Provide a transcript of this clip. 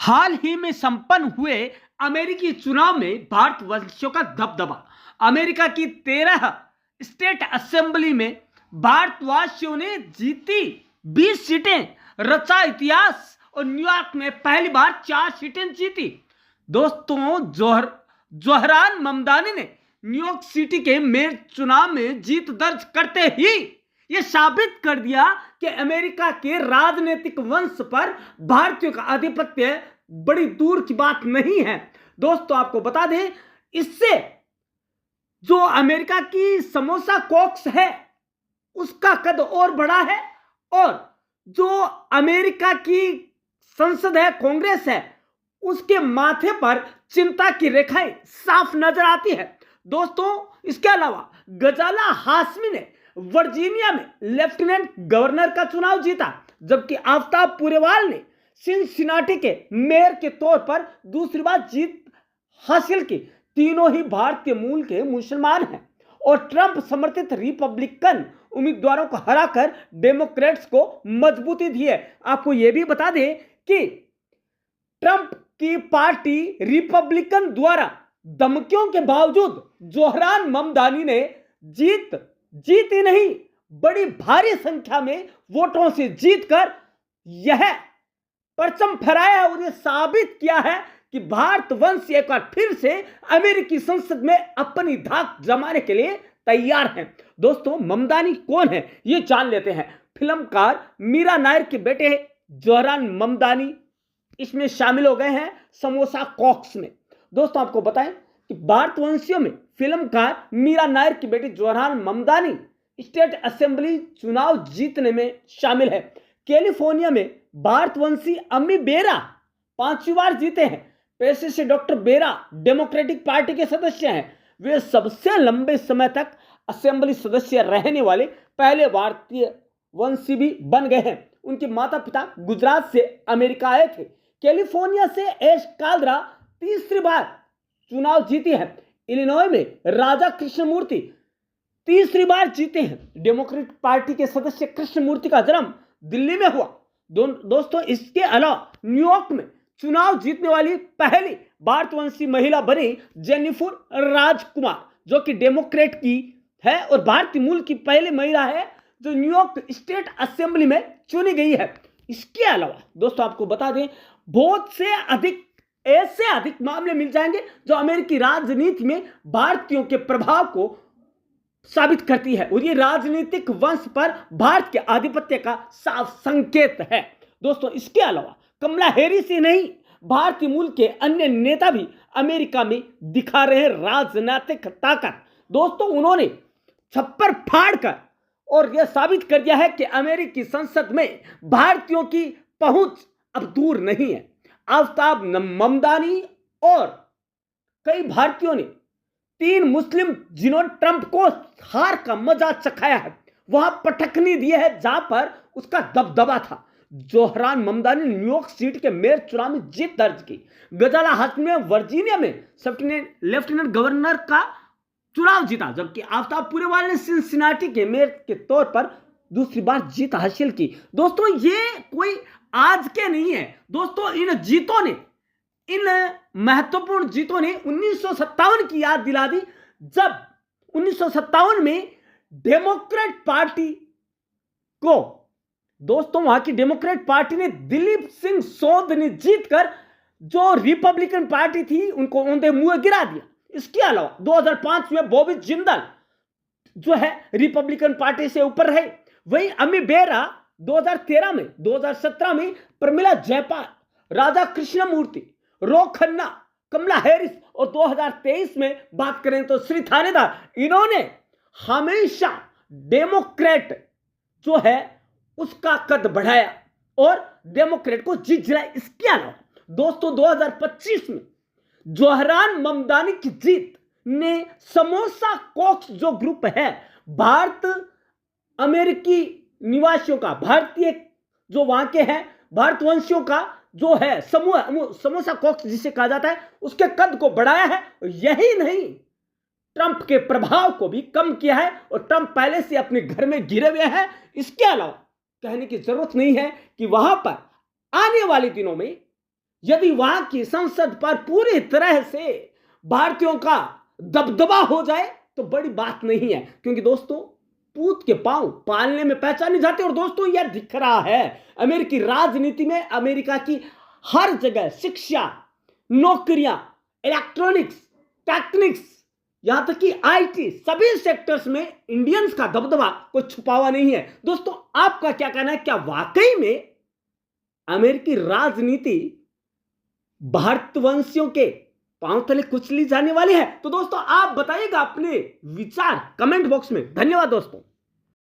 हाल ही में संपन्न हुए अमेरिकी चुनाव में भारतवंशियों का दबदबा। अमेरिका की 13 स्टेट असेंबली में भारतवासियों ने जीती 20 सीटें, रचा इतिहास और न्यूयॉर्क में पहली बार 4 सीटें जीती। दोस्तों, जोहरान ममदानी ने न्यूयॉर्क सिटी के मेयर चुनाव में जीत दर्ज करते ही यह साबित कर दिया कि अमेरिका के राजनीतिक वंश पर भारतीयों का आधिपत्य बड़ी दूर की बात नहीं है। दोस्तों, आपको बता दें, इससे जो अमेरिका की समोसा कॉक्स है उसका कद और बड़ा है और जो अमेरिका की संसद है, कांग्रेस है, उसके माथे पर चिंता की रेखाएं साफ नजर आती है। दोस्तों, इसके अलावा गजाला हाशमी ने वर्जीनिया में लेफ्टिनेंट गवर्नर का चुनाव जीता, जबकि आफ्ताब पुरेवाल ने सिनसिनाटी के मेयर के तौर पर दूसरी बार जीत हासिल की। तीनों ही भारतीय मूल के मुसलमान हैं और ट्रंप समर्थित रिपब्लिकन उम्मीदवारों को हराकर डेमोक्रेट्स को मजबूती दी है। आपको यह भी बता दें कि ट्रंप की पार्टी रिपब्लिकन द्वारा धमकियों के बावजूद जोहरान ममदानी ने जीती नहीं, बड़ी भारी संख्या में वोटों से जीतकर यह परचम फहराया और यह साबित किया है कि भारतवंश एक बार फिर से अमेरिकी संसद में अपनी धाक जमाने के लिए तैयार हैं। दोस्तों, ममदानी कौन है यह जान लेते हैं। फिल्मकार मीरा नायर के बेटे जोहरान ममदानी इसमें शामिल हो गए हैं समोसा कॉक्स में। दोस्तों, आपको बताएं कि भारतवंशियों में फिल्मकार मीरा नायर की बेटी जोहरान ममदानी स्टेट असेंबली चुनाव जीतने में शामिल है। कैलिफोर्निया में भारतवंशी अम्मी बेरा 5वीं बार जीते हैं। पेशे से डॉक्टर बेरा डेमोक्रेटिक पार्टी के सदस्य हैं। वे सबसे लंबे समय तक असेंबली सदस्य रहने वाले पहले भारतीय वंशी भी बन गए हैं। उनके माता पिता गुजरात से अमेरिका आए थे। कैलिफोर्निया से एश काल्द्रा तीसरी बार चुनाव जीती है। इलिनॉय में राजा कृष्णमूर्ति तीसरी बार जीते हैं। डेमोक्रेटिक पार्टी के सदस्य कृष्णमूर्ति का जन्म दिल्ली में हुआ। दोस्तों, इसके अलावा न्यूयॉर्क में चुनाव जीतने वाली पहली भारतवंशी महिला बनी जेनिफर राजकुमार, जो कि डेमोक्रेट की है और भारतीय मूल की पहली महिला है जो न्यूयॉर्क स्टेट असेंबली में चुनी गई है। इसके अलावा दोस्तों, आपको बता दें, बहुत से अधिक मामले मिल जाएंगे जो अमेरिकी राजनीति में भारतीयों के प्रभाव को साबित करती है और ये राजनीतिक वंश पर भारत के आधिपत्य का साफ संकेत है। दोस्तों, इसके अलावा कमला हैरिस ही नहीं, भारतीय मूल के अन्य नेता भी अमेरिका में दिखा रहे हैं राजनीतिक ताकत। दोस्तों, उन्होंने छप्पर फाड़कर और यह साबित कर दिया है कि अमेरिकी संसद में भारतीयों की पहुंच अब दूर नहीं है। आफ्ताब ममदानी और कई भारतीयों ने 3 मुस्लिम जिन्होंने ट्रंप को हार का मजा चखाया है, वहां पटखनी दी है जहां पर उसका दबदबा था। जोहरान ममदानी ने न्यूयॉर्क सीट के मेयर चुनाव में जीत दर्ज की। गजाला हाशमी ने वर्जीनिया में लेफ्टिनेंट गवर्नर का चुनाव जीता, जबकि आफ्ताब पुरेवाल ने सिनसिनाटी के मेयर के तौर पर दूसरी बार जीत हासिल की। दोस्तों, ये कोई आज के नहीं है। दोस्तों, इन महत्वपूर्ण जीतों ने 1957 की याद दिला दी, जब 1957 में डेमोक्रेट पार्टी को, दोस्तों, वहां की डेमोक्रेट पार्टी ने दिलीप सिंह सोध ने जीतकर जो रिपब्लिकन पार्टी थी उनको औंधे मुंह गिरा दिया। इसके अलावा 2005 में बॉबी जिंदल जो है रिपब्लिकन पार्टी से ऊपर रहे। वहीं अम्मी बेरा 2013 में, 2017 में प्रमिला जयपाल, राजा कृष्णमूर्ति, रो खन्ना, कमला हैरिस और 2023 में बात करें तो श्री थानेदार, इन्होंने हमेशा डेमोक्रेट जो है उसका कद बढ़ाया और डेमोक्रेट को जीत दिलाया। इसके अलावा दोस्तों, 2025 में जोहरान ममदानी की जीत ने समोसा कॉक्स जो ग्रुप है, भारत अमेरिकी निवासियों का, भारतीय जो वहां के हैं भारतवंशियों का जो है समूह, समोसा कॉक्स जिसे कहा जाता है, उसके कद को बढ़ाया है। यही नहीं, ट्रंप के प्रभाव को भी कम किया है और ट्रंप पहले से अपने घर में घिरे हुए हैं। इसके अलावा कहने की जरूरत नहीं है कि वहां पर आने वाले दिनों में यदि वहां की संसद पर पूरी तरह से भारतीयों का दबदबा हो जाए तो बड़ी बात नहीं है, क्योंकि दोस्तों पूत के पांव पालने में पहचाने जाते। और दोस्तों यह दिख रहा है अमेरिकी राजनीति में, अमेरिका की हर जगह शिक्षा, नौकरियां, इलेक्ट्रॉनिक्स, टेक्निक्स, यहां तक कि आईटी, सभी सेक्टर्स में इंडियंस का दबदबा कोई छुपा हुआ नहीं है। दोस्तों आपका क्या कहना है, क्या वाकई में अमेरिकी राजनीति भारतवंशियों के पांव तले कुचली जाने वाली है? तो दोस्तों आप बताइएगा अपने विचार कमेंट बॉक्स में। धन्यवाद दोस्तों।